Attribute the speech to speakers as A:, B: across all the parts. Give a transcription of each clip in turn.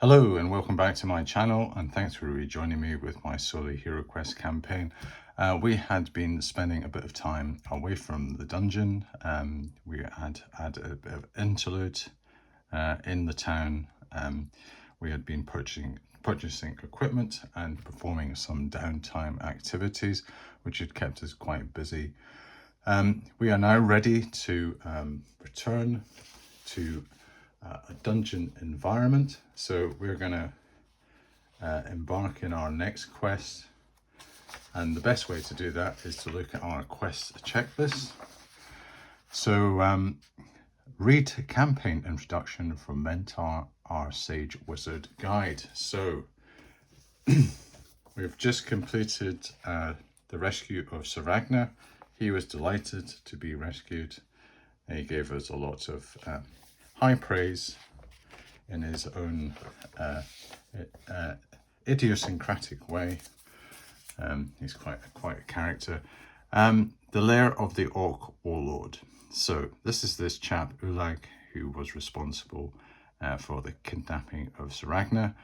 A: Hello and welcome back to my channel, and thanks for rejoining me with my solo HeroQuest campaign. We had been spending a bit of time away from the dungeon. We had a bit of interlude in the town. We had been purchasing equipment and performing some downtime activities, which had kept us quite busy. We are now ready to return to a dungeon environment, so we're going to embark in our next quest, and the best way to do that is to look at our quest checklist. So read campaign introduction from Mentor, our Sage Wizard Guide. So we've just completed the rescue of Sir Ragnar. He was delighted to be rescued. He gave us a lot of high praise in his own idiosyncratic way. He's quite a character. The Lair of the Orc Warlord. So this is this chap Ulag, who was responsible for the kidnapping of Sir Ragnar.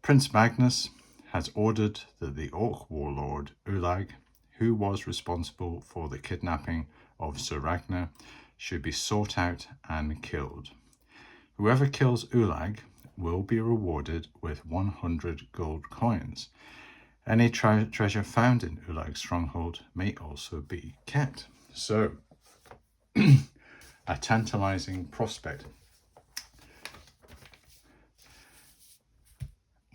A: Prince Magnus has ordered that the Orc Warlord Ulag, who was responsible for the kidnapping of Sir Ragnar, should be sought out and killed. Whoever kills Ulag will be rewarded with 100 gold coins. Any treasure found in Ulag's stronghold may also be kept. So, a tantalizing prospect.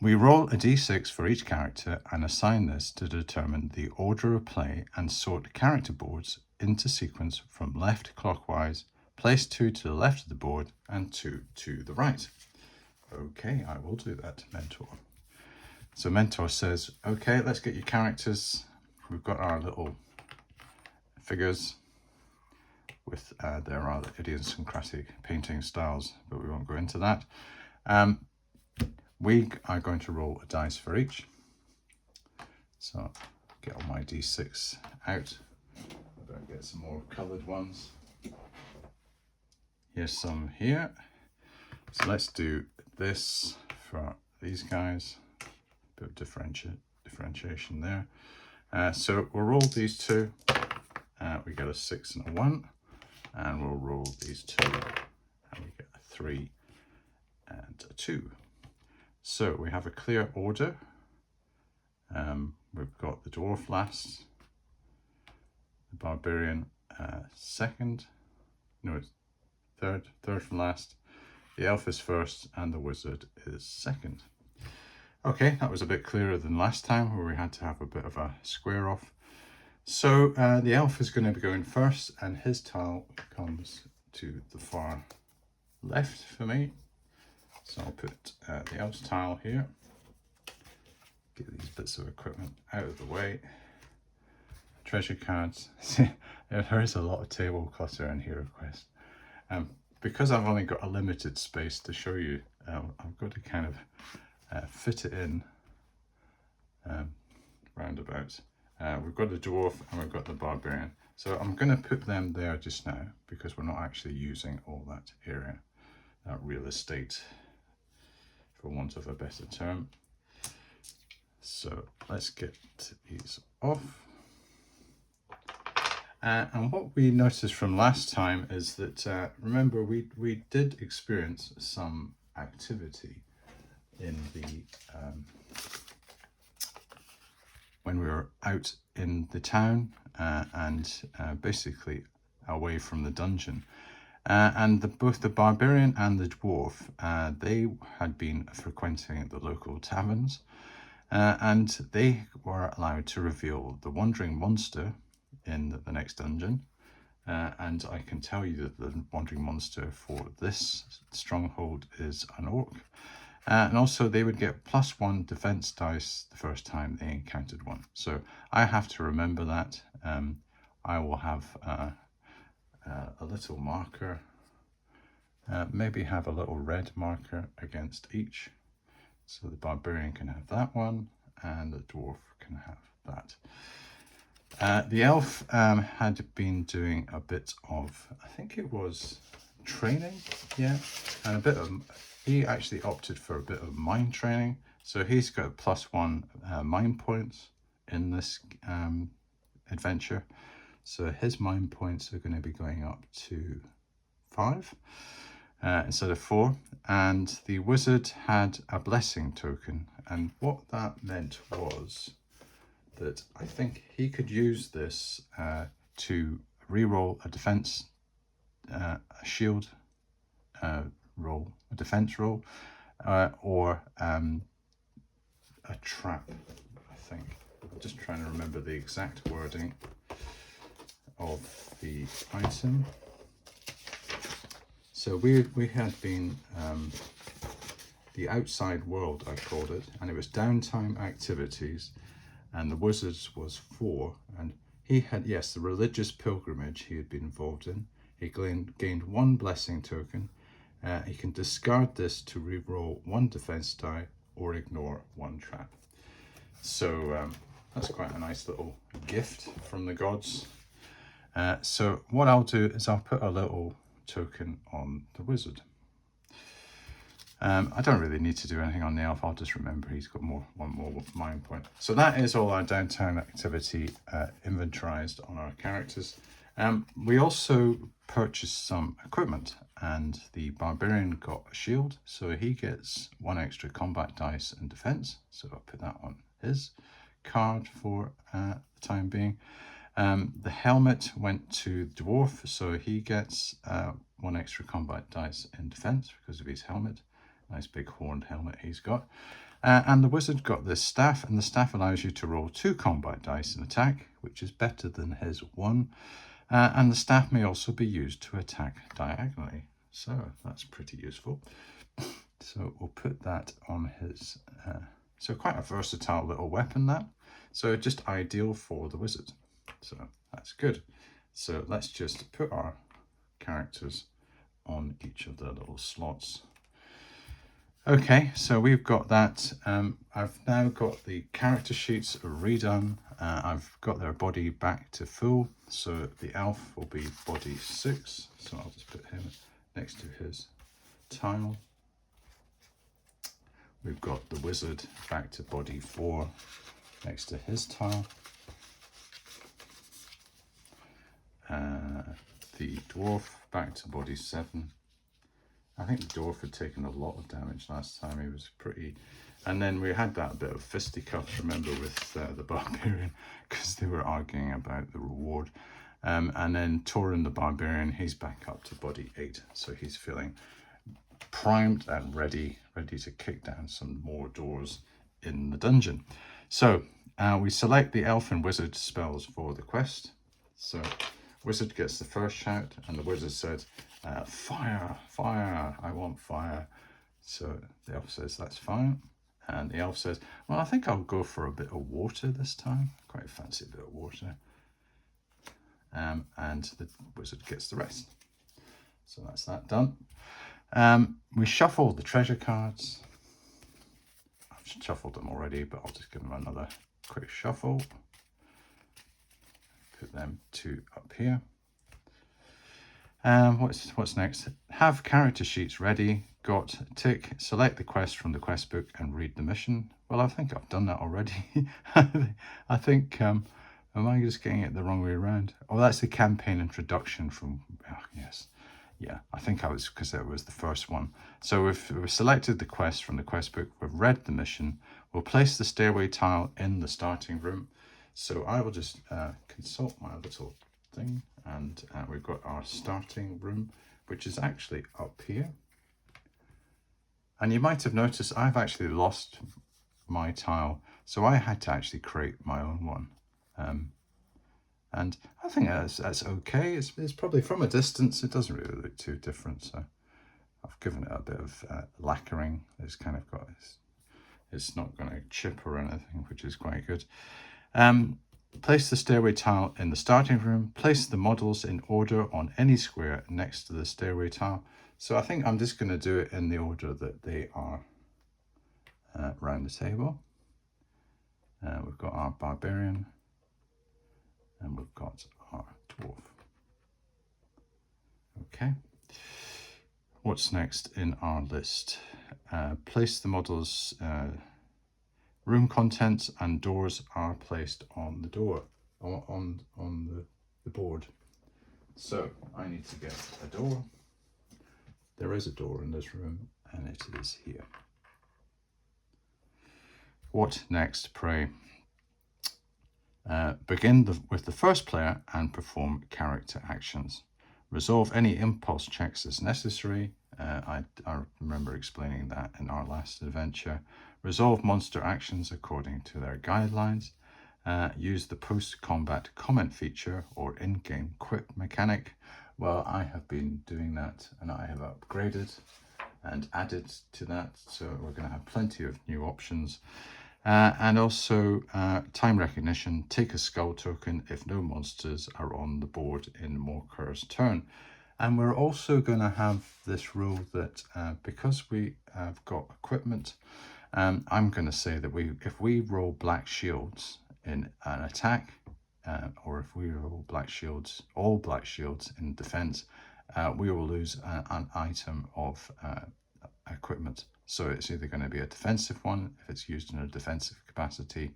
A: We roll a d6 for each character and assign this to determine the order of play, and sort character boards into sequence from left clockwise. Place 2 to the left of the board and 2 to the right. Okay, I will do that, Mentor. So Mentor says, okay, let's get your characters. We've got our little figures with their rather idiosyncratic painting styles, but we won't go into that. We are going to roll a dice for each. So get all my d6 out. I better get some more coloured ones. Here's some here. So let's do this for these guys. Bit of differentiation there. So we'll roll these two. We get a 6 and a 1. And we'll roll these two. And we get a 3 and a 2. So we have a clear order. We've got the dwarf last, the barbarian second, no, it's third from last, the elf is first, and the wizard is second. Okay, that was a bit clearer than last time, where we had to have a bit of a square off. So the elf is going to be going first, and his tile comes to the far left for me. So I'll put the elf's tile here. Get these bits of equipment out of the way. Treasure cards. There is a lot of table clutter in HeroQuest. Because I've only got a limited space to show you, I've got to kind of fit it in roundabout. We've got the dwarf and we've got the barbarian. So I'm going to put them there just now because we're not actually using all that area, that real estate, for want of a better term. So let's get these off. And what we noticed from last time is that, remember, we did experience some activity in the when we were out in the town and basically away from the dungeon. And both the barbarian and the dwarf, they had been frequenting the local taverns, and they were allowed to reveal the wandering monster in the next dungeon. And I can tell you that the wandering monster for this stronghold is an orc. And also they would get +1 defense dice the first time they encountered one. So I have to remember that. I will have a little marker, maybe have a little red marker against each. So the barbarian can have that one and the dwarf can have that. The elf had been doing a bit of, I think it was training, yeah, and a bit of he actually opted for a bit of mine training. So he's got +1 mine points in this adventure. So his mine points are going to be going up to 5 instead of 4. And the wizard had a blessing token. And what that meant was that I think he could use this to reroll a defense, a shield roll, a defense roll, or a trap, I think. I'm just trying to remember the exact wording of the item. So we had been the outside world, I called it, and it was downtime activities, and the wizards was 4, and he had, yes, the religious pilgrimage he had been involved in. He gained 1 blessing token. He can discard this to re-roll 1 defense die or ignore 1 trap. So that's quite a nice little gift from the gods. So what I'll do is I'll put a little token on the wizard. I don't really need to do anything on the elf. I'll just remember he's got 1 more mine point. So that is all our downtime activity inventorized on our characters. We also purchased some equipment, and the barbarian got a shield, so he gets 1 extra combat dice and defense. So I'll put that on his card for the time being. The helmet went to dwarf, so he gets 1 extra combat dice in defense because of his helmet. Nice big horned helmet he's got. And the wizard got this staff, and the staff allows you to roll 2 combat dice in attack, which is better than his 1. And the staff may also be used to attack diagonally. So that's pretty useful. So we'll put that on his... so quite a versatile little weapon, that. So just ideal for the wizard. So that's good. So let's just put our characters on each of the little slots. Okay, so we've got that. I've now got the character sheets redone. I've got their body back to full. So the elf will be body 6. So I'll just put him next to his tile. We've got the wizard back to body 4 next to his tile. The dwarf back to body 7. I think the dwarf had taken a lot of damage last time. He was pretty... And then we had that bit of fisticuffs, remember, with the barbarian, because they were arguing about the reward. And then Torin the barbarian, he's back up to body 8. So he's feeling primed and ready to kick down some more doors in the dungeon. So we select the elf and wizard spells for the quest. So wizard gets the first shout, and the wizard said, fire, fire, I want fire. So the elf says, that's fine. And the elf says, well, I think I'll go for a bit of water this time. Quite fancy bit of water. And the wizard gets the rest. So that's that done. We shuffle the treasure cards. I've shuffled them already, but I'll just give them another quick shuffle. Put them 2 up here. What's next? Have character sheets ready. Got tick. Select the quest from the quest book and read the mission. Well, I think I've done that already. I think, am I just getting it the wrong way around? Oh, that's the campaign introduction from, yes. Yeah, I think I was, because it was the first one. So we've selected the quest from the quest book. We've read the mission. We'll place the stairway tile in the starting room. So I will just consult my little thing, and we've got our starting room, which is actually up here. And you might have noticed I've actually lost my tile, so I had to actually create my own one. And I think that's okay. It's probably from a distance, it doesn't really look too different. So I've given it a bit of lacquering. It's kind of got, it's not going to chip or anything, which is quite good. Place the stairway tile in the starting room. Place the models in order on any square next to the stairway tile. So I think I'm just going to do it in the order that they are around the table. We've got our barbarian, and we've got our dwarf. Okay. What's next in our list? Place the model's room contents and doors are placed on the door, on the board. So I need to get a door. There is a door in this room and it is here. What next, pray? Begin with the first player and perform character actions. Resolve any impulse checks as necessary. I remember explaining that in our last adventure. Resolve monster actions according to their guidelines. Use the post-combat comment feature or in-game quip mechanic. Well, I have been doing that and I have upgraded and added to that, so we're going to have plenty of new options. And also time recognition, take a skull token if no monsters are on the board in Morkar's turn. And we're also going to have this rule that because we have got equipment, I'm going to say that if we roll black shields in an attack, or if we roll all black shields in defense, we will lose an item of equipment. So it's either going to be a defensive one if it's used in a defensive capacity,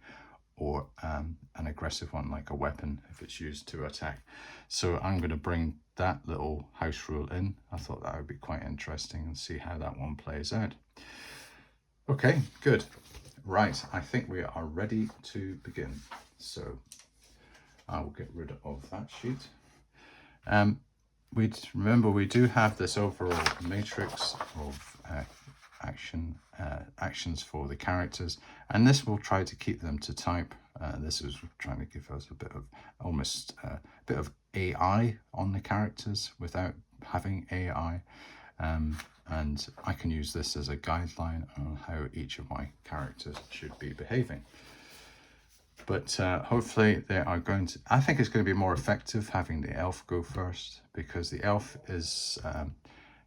A: or an aggressive one like a weapon if it's used to attack. So I'm going to bring that little house rule in. I thought that would be quite interesting and see how that one plays out. Okay, good. Right, I think we are ready to begin. So I will get rid of that sheet. Remember we do have this overall matrix of actions for the characters, and this will try to keep them to type. This is trying to give us a bit of almost a bit of AI on the characters without having AI, and I can use this as a guideline on how each of my characters should be behaving. But hopefully they are going to, I think it's going to be more effective having the elf go first, because the elf is,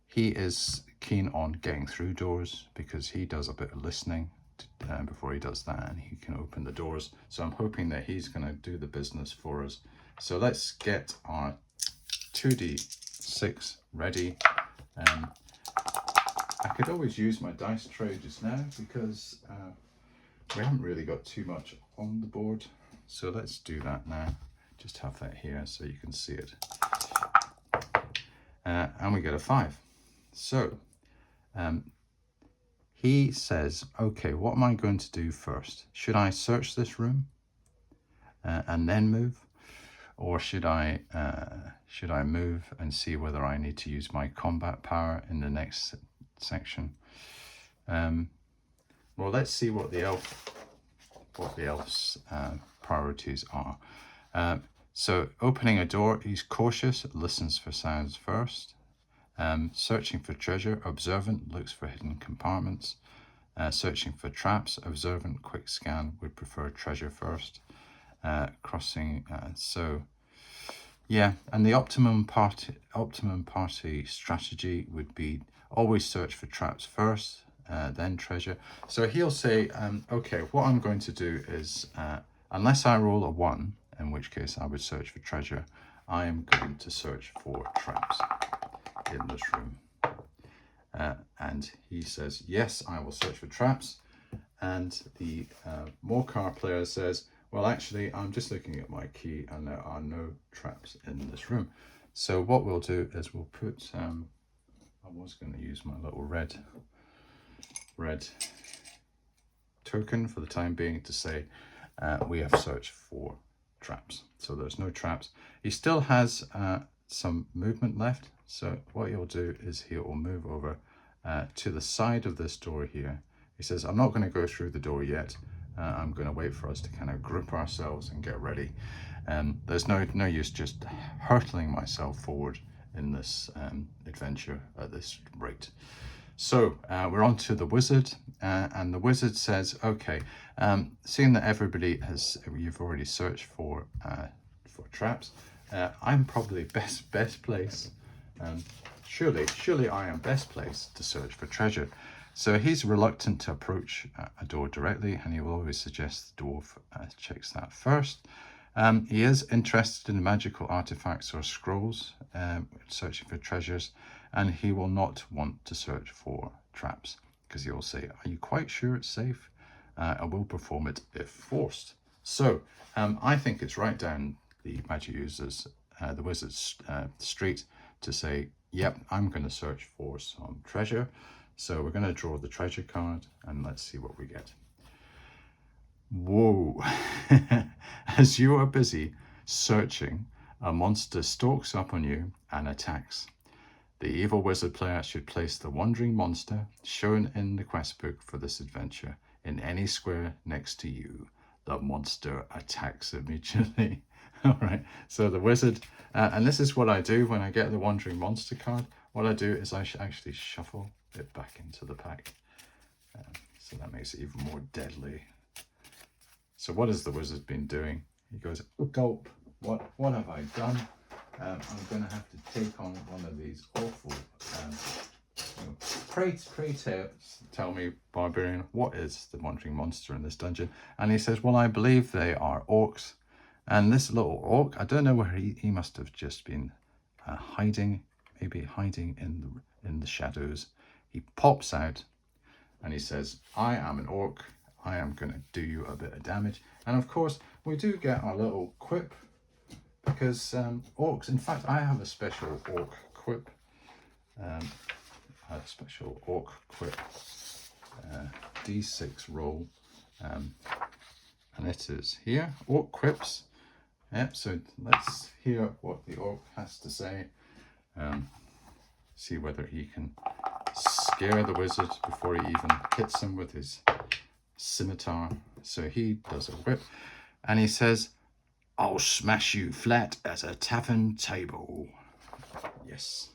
A: he is keen on getting through doors because he does a bit of listening before he does that, and he can open the doors. So I'm hoping that he's going to do the business for us. So let's get our 2d6 ready. I could always use my dice tray just now because we haven't really got too much on the board. So let's do that now. Just have that here so you can see it. And we get a 5. So he says, okay, what am I going to do first? Should I search this room and then move? Or should I move and see whether I need to use my combat power in the next section? Well, let's see what the elf's priorities are. So opening a door, he's cautious, listens for sounds first. Searching for treasure, observant, looks for hidden compartments. Searching for traps, observant, quick scan, would prefer treasure first. Crossing, so yeah, and the optimum party strategy would be always search for traps first, then treasure. So he'll say, okay, what I'm going to do is, unless I roll a 1, in which case I would search for treasure, I am going to search for traps in this room. And he says, yes, I will search for traps. And the Morkar player says, well, actually, I'm just looking at my key and there are no traps in this room. So what we'll do is we'll put, I was going to use my little red token for the time being to say we have searched for traps. So there's no traps. He still has some movement left. So what he'll do is he'll move over to the side of this door here. He says, I'm not going to go through the door yet. I'm going to wait for us to kind of group ourselves and get ready. There's no use just hurtling myself forward in this adventure at this rate. So we're on to the wizard, and the wizard says, okay, seeing that you've already searched for traps, I'm probably best placed. Surely I am best placed to search for treasure. So he's reluctant to approach a door directly, and he will always suggest the dwarf checks that first. He is interested in magical artifacts or scrolls, searching for treasures. and he will not want to search for traps because he'll say, are you quite sure it's safe? I will perform it if forced. So I think it's right down the magic users, the wizard's street to say, yep, I'm going to search for some treasure. So we're going to draw the treasure card and let's see what we get. Whoa. As you are busy searching, a monster stalks up on you and attacks. The evil wizard player should place the wandering monster shown in the quest book for this adventure in any square next to you. The monster attacks immediately. All right, so the wizard, and this is what I do when I get the wandering monster card. What I do is I actually shuffle it back into the pack. So that makes it even more deadly. So what has the wizard been doing? He goes, oh, gulp, what have I done? I'm going to have to take on one of these awful, pray tell me, barbarian, what is the wandering monster in this dungeon? And he says, well, I believe they are orcs. And this little orc, I don't know where he must have just been hiding, maybe hiding in the shadows. He pops out and he says, I am an orc. I am going to do you a bit of damage. And of course, we do get our little quip because orcs, in fact, I have a special orc quip. D6 roll. And it is here, orc quips. Yep, so let's hear what the orc has to say. See whether he can scare the wizard before he even hits him with his scimitar. So he does a whip and he says, I'll smash you flat as a tavern table. Yes.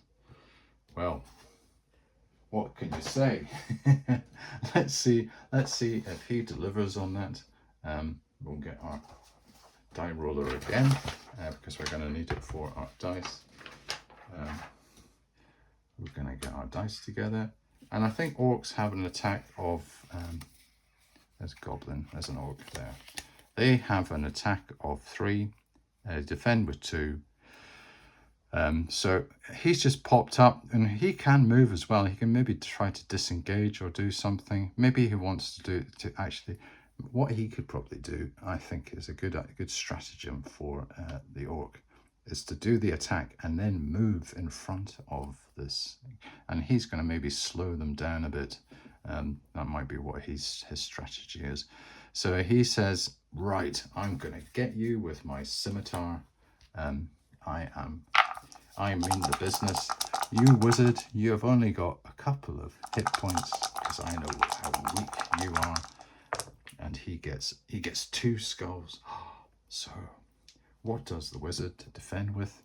A: Well, what can you say? let's see if he delivers on that. We'll get our die roller again because we're going to need it for our dice. We're going to get our dice together, and I think orcs have an attack of there's a goblin, there's an orc there. They have an attack of 3, defend with 2. So he's just popped up, and he can move as well. He can maybe try to disengage or do something. Maybe he wants to actually. What he could probably do, I think, is a good stratagem for the orc, is to do the attack and then move in front of this, and he's going to maybe slow them down a bit. That might be what his strategy is. So he says, right, I'm going to get you with my scimitar. I mean the business. You wizard, you have only got a couple of hit points because I know how weak you are. And he gets 2 skulls. So what does the wizard defend with?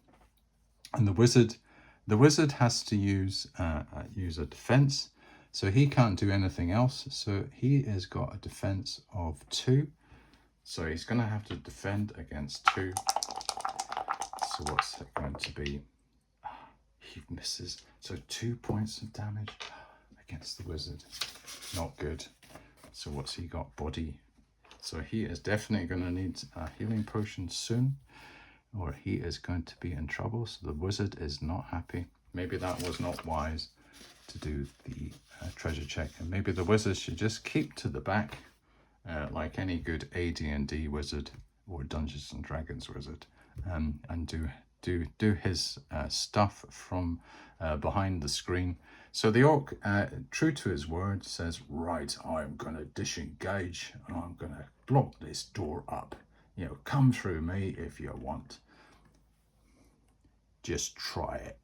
A: And the wizard has to use a defense. So he can't do anything else. So he has got a defense of 2. So he's going to have to defend against 2. So what's it going to be? He misses. So 2 points of damage against the wizard. Not good. So what's he got? Body. So he is definitely going to need a healing potion soon, or he is going to be in trouble. So the wizard is not happy. Maybe that was not wise to do the treasure check, and maybe the wizard should just keep to the back, like any good AD&D wizard or Dungeons and Dragons wizard, and do his stuff from behind the screen. So the orc, true to his word, says, right, I'm going to disengage and I'm going to block this door up. Come through me if you want. Just try it.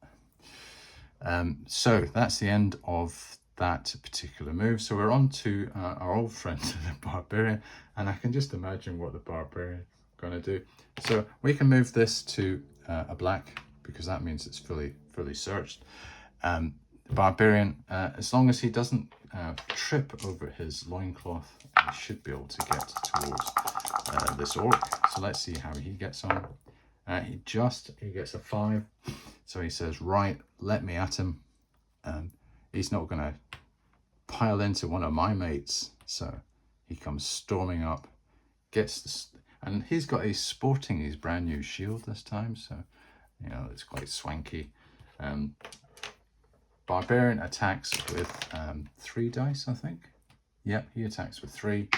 A: So that's the end of that particular move. So we're on to our old friend, the barbarian, and I can just imagine what the barbarian is going to do. So we can move this to a black because that means it's fully searched. The barbarian, as long as he doesn't trip over his loincloth, he should be able to get towards this orc. So let's see how he gets on. He gets a 5. So he says, right, let me at him. He's not going to pile into one of my mates. So he comes storming up, gets this, and he's sporting his brand new shield this time. So, it's quite swanky. barbarian attacks with 3 dice, I think. Yep, he attacks with 3.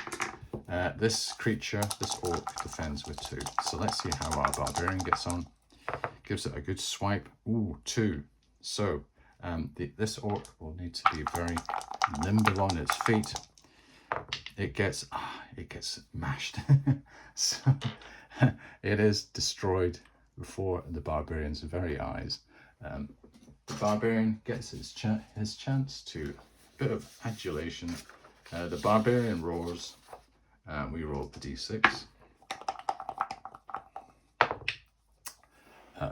A: This creature, this orc, defends with 2. So let's see how our barbarian gets on. Gives it a good swipe. Ooh, 2. So this orc will need to be very nimble on its feet. It gets mashed. So it is destroyed before the barbarian's very eyes. The barbarian gets his chance to a bit of adulation. The barbarian roars. We roll the d6.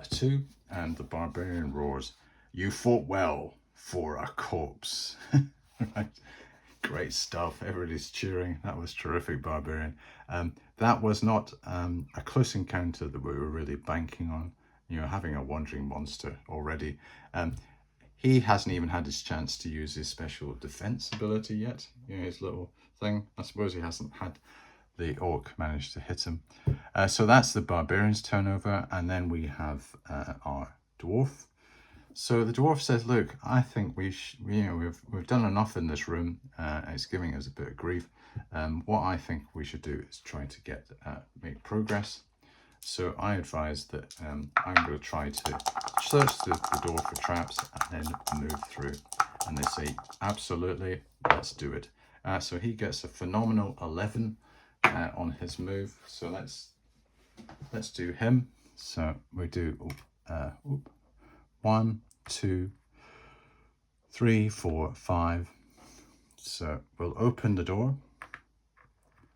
A: 2, and the barbarian roars, "You fought well for a corpse." Right. Great stuff. Everybody's cheering. That was terrific, barbarian. That was not a close encounter that we were really banking on. You know, having a wandering monster already. He hasn't even had his chance to use his special defense ability yet. You know, his little thing. I suppose he hasn't had the orc manage to hit him. So that's the barbarian's turnover, and then we have our dwarf. So the dwarf says, "Look, I think we've done enough in this room. It's giving us a bit of grief. What I think we should do is try to make progress. So I advise that I'm going to try to search the door for traps and then move through." And they say, "Absolutely, let's do it." So he gets a phenomenal 11 on his move. So let's do him. So we do 1, 2, 3, 4, 5. So we'll open the door,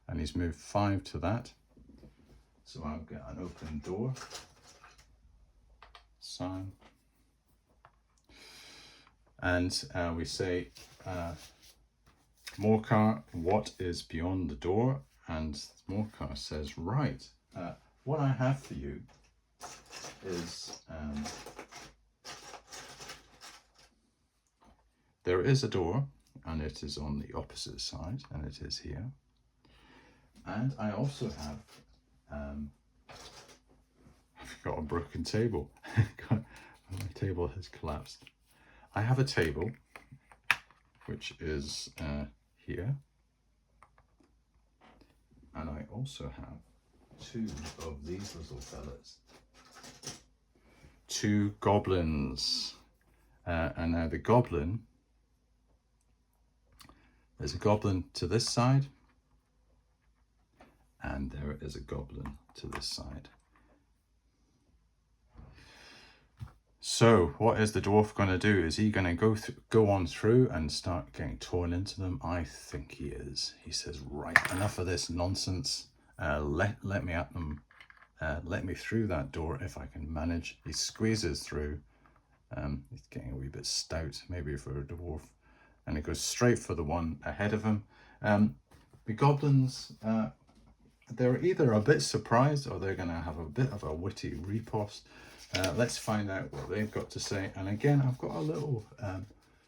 A: and he's moved 5 to that. So I'll get an open door sign, and we say, "Morcar, what is beyond the door?" And Morcar says, "Right, what I have for you is there is a door, and it is on the opposite side, and it is here. And I also have I've got a broken table. My table has collapsed. I have a table which is here, and I also have 2 of these little fellas, 2 goblins, and now the goblin, there's a goblin to this side, and there is a goblin to this side. So what is the dwarf going to do? Is he going to go on through and start getting torn into them? I think he is. He says, "Right, enough of this nonsense. Let me at them. Let me through that door if I can manage." He squeezes through. He's getting a wee bit stout, maybe for a dwarf, and he goes straight for the one ahead of him. The goblins, they're either a bit surprised or they're going to have a bit of a witty riposte. Let's find out what they've got to say. And again, I've got a little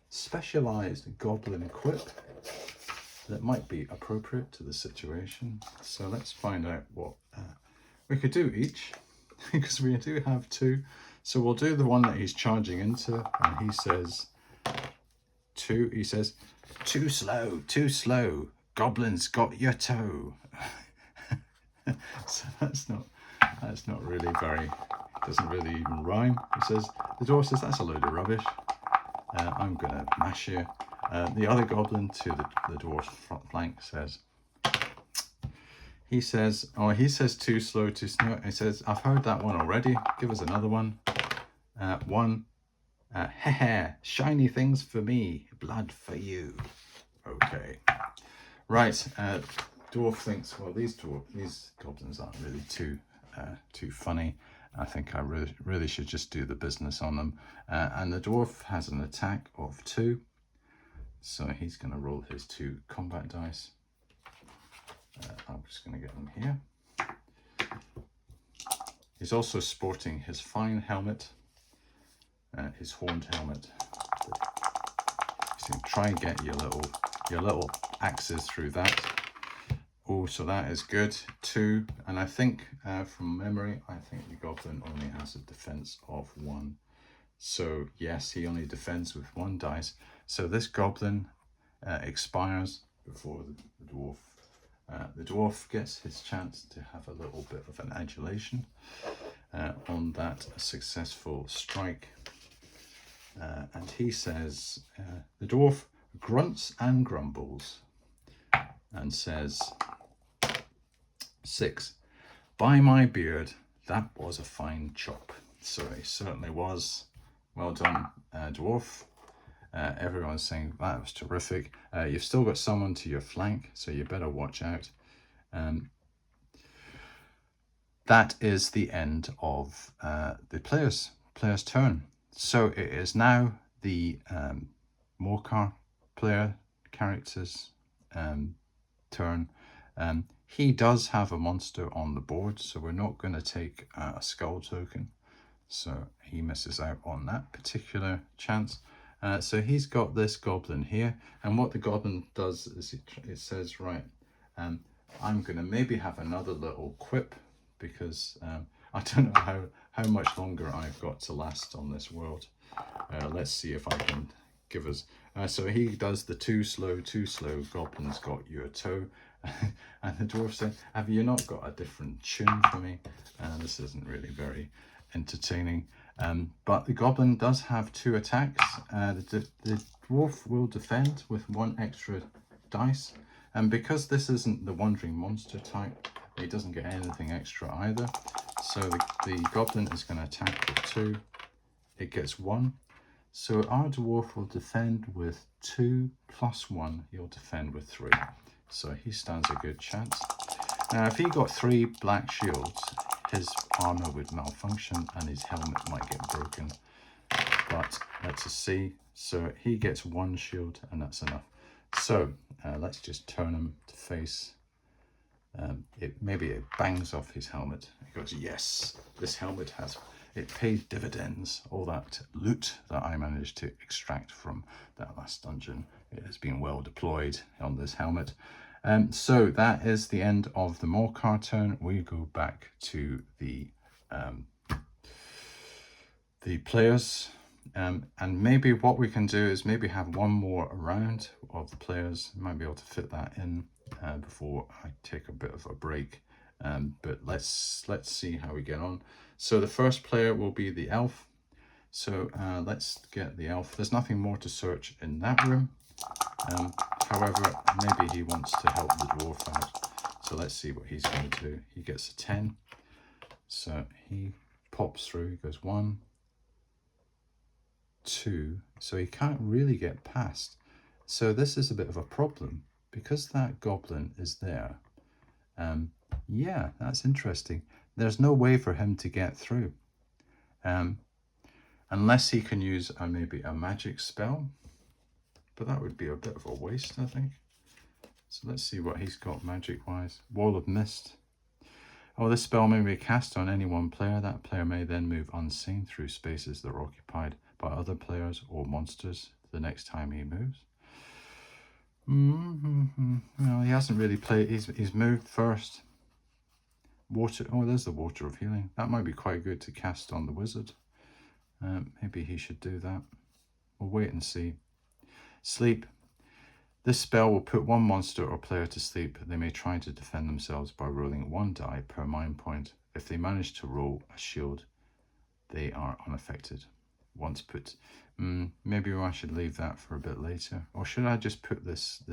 A: specialized goblin quip that might be appropriate to the situation. So let's find out what we could do each, because we do have 2. So we'll do the one that he's charging into, and he says 2. He says, too slow. Goblins got your toe." So that's not really very, doesn't really even rhyme. He says, the dwarf says, "That's a load of rubbish. I'm gonna mash you." The other goblin to the dwarf's front flank says, he says, "Too slow. He says, "I've heard that one already. Give us another one." 1, "Heh, shiny things for me, blood for you." Okay, right. Dwarf thinks, well, these goblins aren't really too funny. I think I really should just do the business on them. And the dwarf has an attack of 2, so he's going to roll his 2 combat dice. I'm just going to get them here. He's also sporting his fine helmet, his horned helmet. So try and get your little axes through that. Oh, so that is good. 2, and I think from memory, I think the goblin only has a defense of 1. So yes, he only defends with 1 dice. So this goblin expires before the dwarf. The dwarf gets his chance to have a little bit of an adulation on that successful strike. And he says, the dwarf grunts and grumbles and says, 6, by my beard, that was a fine chop. So he certainly was. Well done, dwarf. Everyone's saying that was terrific. You've still got someone to your flank, so you better watch out. That is the end of the player's turn. So it is now the Morcar player character's turn. He does have a monster on the board, so we're not going to take a skull token. So he misses out on that particular chance. So he's got this goblin here, and what the goblin does is it says, right, I'm going to maybe have another little quip, because I don't know how much longer I've got to last on this world. Let's see if I can give us... so he does the too slow, goblin's got your toe. And the dwarf said, have you not got a different tune for me? This isn't really very entertaining. But the goblin does have 2 attacks. The dwarf will defend with 1 extra dice. And because this isn't the wandering monster type, he doesn't get anything extra either. So the goblin is going to attack with 2. It gets 1. So our dwarf will defend with 2 plus 1. He'll defend with 3. So he stands a good chance. Now, if he got 3 black shields, his armor would malfunction and his helmet might get broken. But let's just see. So he gets 1 shield, and that's enough. So let's just turn him to face. Maybe it bangs off his helmet. He goes, yes, this helmet it paid dividends. All that loot that I managed to extract from that last dungeon, it has been well deployed on this helmet. So that is the end of the Morcar turn. We go back to the players. And maybe what we can do is maybe have 1 more round of the players. Might be able to fit that in before I take a bit of a break. But let's see how we get on. So the first player will be the elf. So let's get the elf. There's nothing more to search in that room. However, maybe he wants to help the dwarf out. So let's see what he's going to do. He gets a 10. So he pops through. He goes 1, 2. So he can't really get past. So this is a bit of a problem because that goblin is there. Yeah, that's interesting. There's no way for him to get through. Unless he can use maybe a magic spell. But that would be a bit of a waste, I think. So let's see what he's got magic-wise. Wall of Mist. Oh, this spell may be cast on any one player. That player may then move unseen through spaces that are occupied by other players or monsters the next time he moves. Well, he hasn't really played. He's moved first. Water. Oh, there's the Water of Healing. That might be quite good to cast on the wizard. Maybe he should do that. We'll wait and see. Sleep. This spell will put 1 monster or player to sleep. They may try to defend themselves by rolling 1 die per mind point. If they manage to roll a shield, they are unaffected. Once put, maybe I should leave that for a bit later, or should I just put this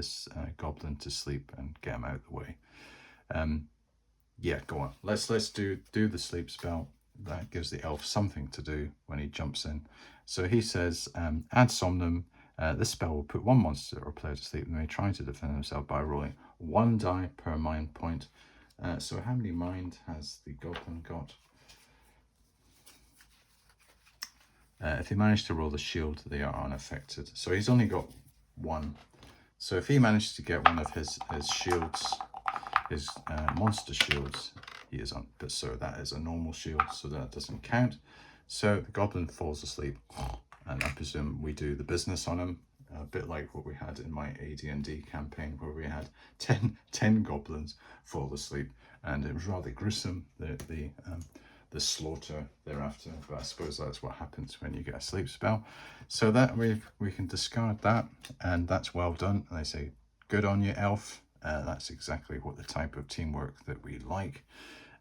A: goblin to sleep and get him out of the way? Yeah, go on. Let's do the sleep spell. That gives the elf something to do when he jumps in. So he says, ad somnum. This spell will put 1 monster or player to sleep and they may try to defend themselves by rolling 1 die per mind point. So how many mind has the goblin got? If he managed to roll the shield, they are unaffected. So he's only got 1. So if he managed to get one of his shields, his monster shields, he is on. But so that is a normal shield, so that doesn't count. So the goblin falls asleep. And I presume we do the business on him, a bit like what we had in my AD&D campaign, where we had 10 goblins fall asleep, and it was rather gruesome. The the slaughter thereafter. But I suppose that's what happens when you get a sleep spell. So that we can discard that, and that's well done. And I say, good on you, elf. That's exactly what the type of teamwork that we like.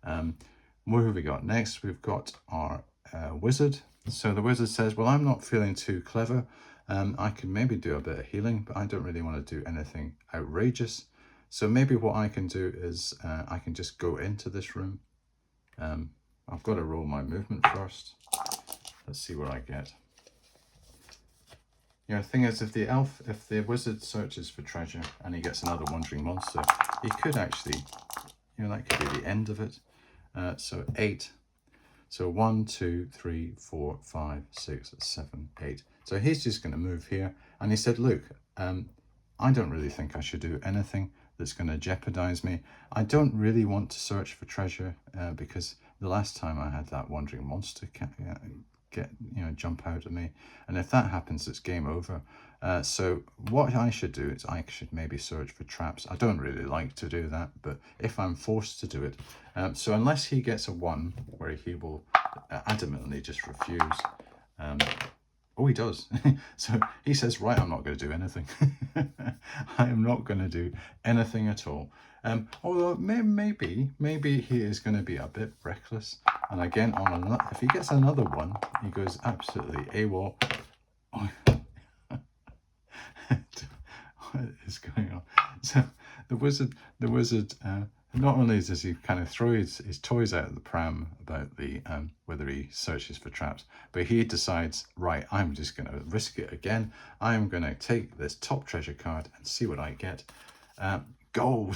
A: What have we got next? We've got our wizard. So the wizard says, well, I'm not feeling too clever. I can maybe do a bit of healing, but I don't really want to do anything outrageous. So maybe what I can do is I can just go into this room. I've got to roll my movement first. Let's see what I get. You know, the thing is, if the wizard searches for treasure and he gets another wandering monster, he could actually, you know, that could be the end of it. So 8. So 1, 2, 3, 4, 5, 6, 7, 8. So he's just going to move here. And he said, look, I don't really think I should do anything that's going to jeopardize me. I don't really want to search for treasure because the last time I had that wandering monster jump out at me, and if that happens, it's game over. So what I should do is I should maybe search for traps. I don't really like to do that, but if I'm forced to do it, so unless he gets a 1 where he will adamantly just refuse. Oh, he does. So he says, right, I'm not going to do anything. I am not going to do anything at all. Although maybe he is going to be a bit reckless. And again, if he gets another 1, he goes absolutely AWOL. Oh. What is going on? So the wizard, not only does he kind of throw his toys out of the pram about the whether he searches for traps, but he decides, right, I'm just going to risk it again. I'm going to take this top treasure card and see what I get. Gold.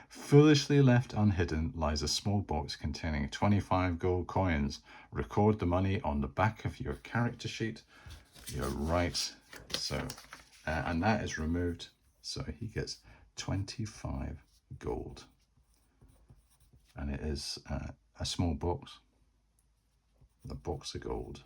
A: Foolishly left unhidden lies a small box containing 25 gold coins. Record the money on the back of your character sheet. You're right. So, and that is removed. So he gets 25 gold. And it is a small box. The box of gold.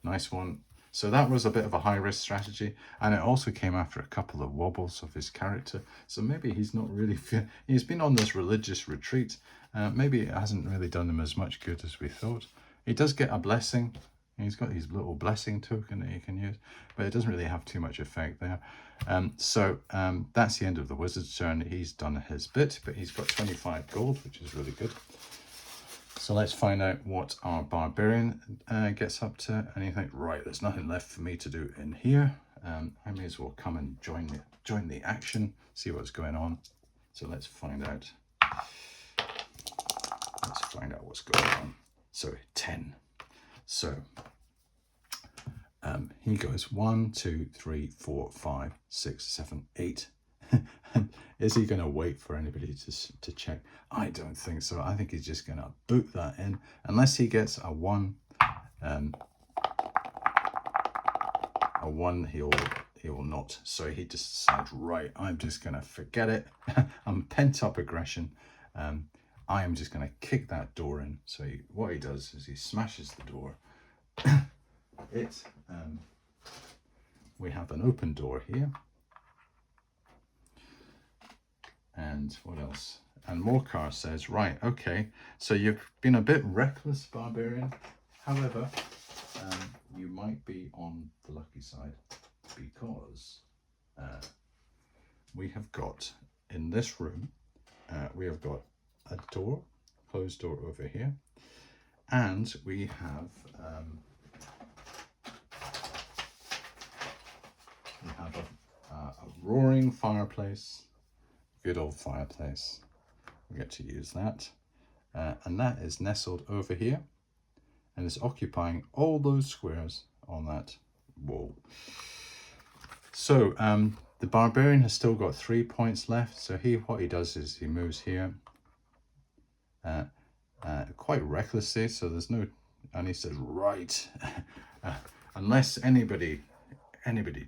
A: Nice one. So that was a bit of a high-risk strategy, and it also came after a couple of wobbles of his character. So maybe he's not really... He's been on this religious retreat. Maybe it hasn't really done him as much good as we thought. He does get a blessing. He's got his little blessing token that he can use, but it doesn't really have too much effect there. So that's the end of the wizard's turn. He's done his bit, but he's got 25 gold, which is really good. So let's find out what our barbarian gets up to. And you think, right, there's nothing left for me to do in here. I may as well come and join the action, see what's going on. So let's find out. Let's find out what's going on. So 10. So he goes 1, 2, 3, 4, 5, 6, 7, 8. Is he going to wait for anybody to check? I don't think so. I think he's just going to boot that in, unless he gets a 1. A 1 he will not. So he just decides, right, I'm just going to forget it. I'm pent up aggression. I am just going to kick that door in. So what he does is he smashes the door. We have an open door here. And what else? And Morcar says, right, okay, so you've been a bit reckless, barbarian. However, you might be on the lucky side, because we have got, in this room, we have got a door, closed door over here, and we have a roaring fireplace. Good old fireplace. We get to use that. And that is nestled over here and is occupying all those squares on that wall. So the barbarian has still got 3 points left. So what he does is he moves here quite recklessly. So there's no, and he says, right, unless anybody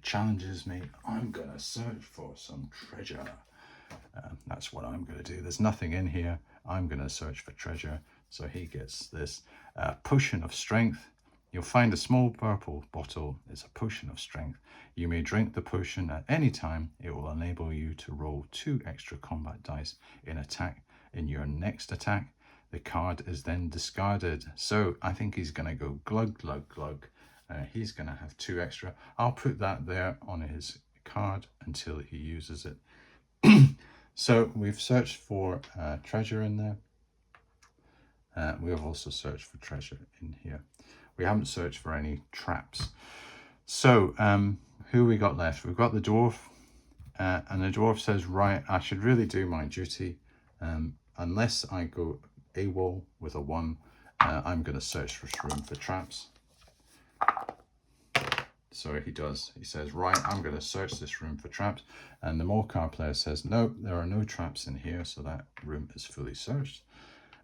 A: challenges me, I'm gonna search for some treasure. That's what I'm going to do. There's nothing in here. I'm going to search for treasure. So he gets this potion of strength. You'll find a small purple bottle. It's a potion of strength. You may drink the potion at any time. It will enable you to roll 2 extra combat dice in your next attack. the card is then discarded. So I think he's going to go glug, glug, glug. He's going to have 2 extra. I'll put that there on his card until he uses it. So we've searched for treasure in there. We have also searched for treasure in here. We haven't searched for any traps. So who we got left? We've got the dwarf. And the dwarf says, right, I should really do my duty. Unless I go AWOL with a 1, I'm going to search this room for traps. So he does. He says, right, I'm going to search this room for traps. And the Morcar player says, no, there are no traps in here. So that room is fully searched.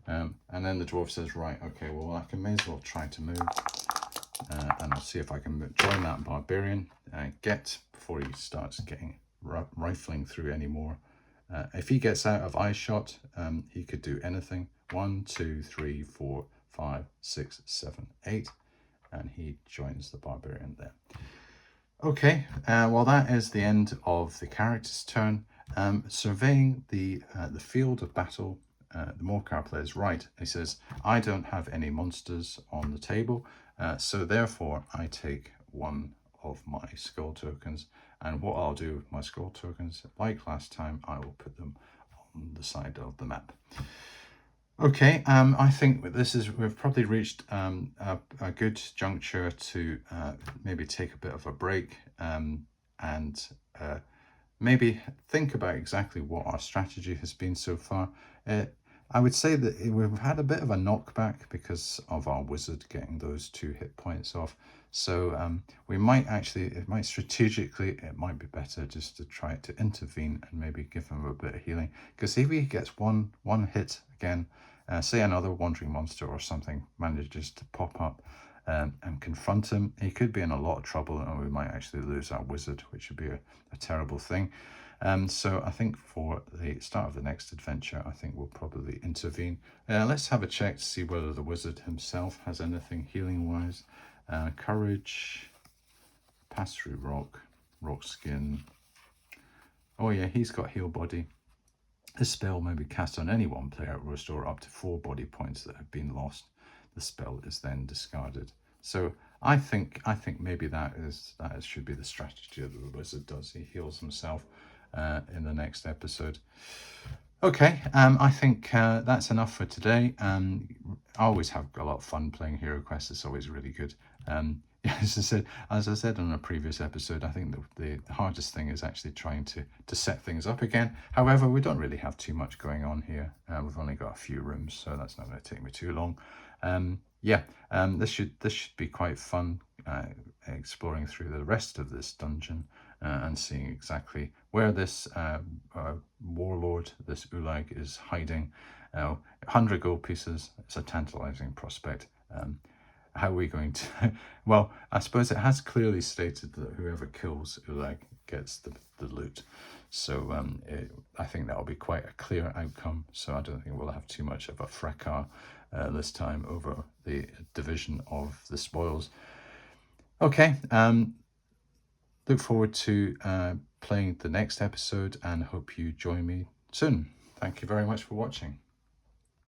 A: And then the dwarf says, right, okay, well, I may as well try to move. And I'll see if I can join that barbarian. Before he starts getting rifling through any more. If he gets out of eye shot, he could do anything. 1, 2, 3, 4, 5, 6, 7, 8. And he joins the barbarian there. Okay, well, that is the end of the character's turn. Surveying the field of battle, the Morcar player is right. He says, I don't have any monsters on the table, so therefore I take 1 of my skull tokens. And what I'll do with my skull tokens, like last time, I will put them on the side of the map. Okay, I think we've probably reached a good juncture to maybe take a bit of a break and maybe think about exactly what our strategy has been so far. I would say that we've had a bit of a knockback because of our wizard getting those 2 hit points off. So we might actually, it might be better just to try to intervene and maybe give him a bit of healing. Because if he gets one hit again, say another wandering monster or something manages to pop up and confront him, he could be in a lot of trouble, and we might actually lose our wizard, which would be a terrible thing. So I think for the start of the next adventure, I think we'll probably intervene. Let's have a check to see whether the wizard himself has anything healing wise. Courage, pass through rock skin. Oh yeah, he's got heal body. This spell may be cast on any one player, restore up to 4 body points that have been lost. The spell is then discarded. So I think maybe that should be the strategy that the wizard does. He heals himself in the next episode. Okay, I think that's enough for today. I always have a lot of fun playing HeroQuest. It's always really good. As I said on a previous episode, I think the hardest thing is actually trying to set things up again. However, we don't really have too much going on here. We've only got a few rooms, so that's not going to take me too long. This should be quite fun, exploring through the rest of this dungeon and seeing exactly where this warlord, this Ulag, is hiding. 100 gold pieces. It's a tantalizing prospect. How are we going to... Well, I suppose it has clearly stated that whoever kills Ulag gets the loot. So I think that'll be quite a clear outcome. So I don't think we'll have too much of a fracas this time over the division of the spoils. Okay, look forward to playing the next episode and hope you join me soon. Thank you very much for watching.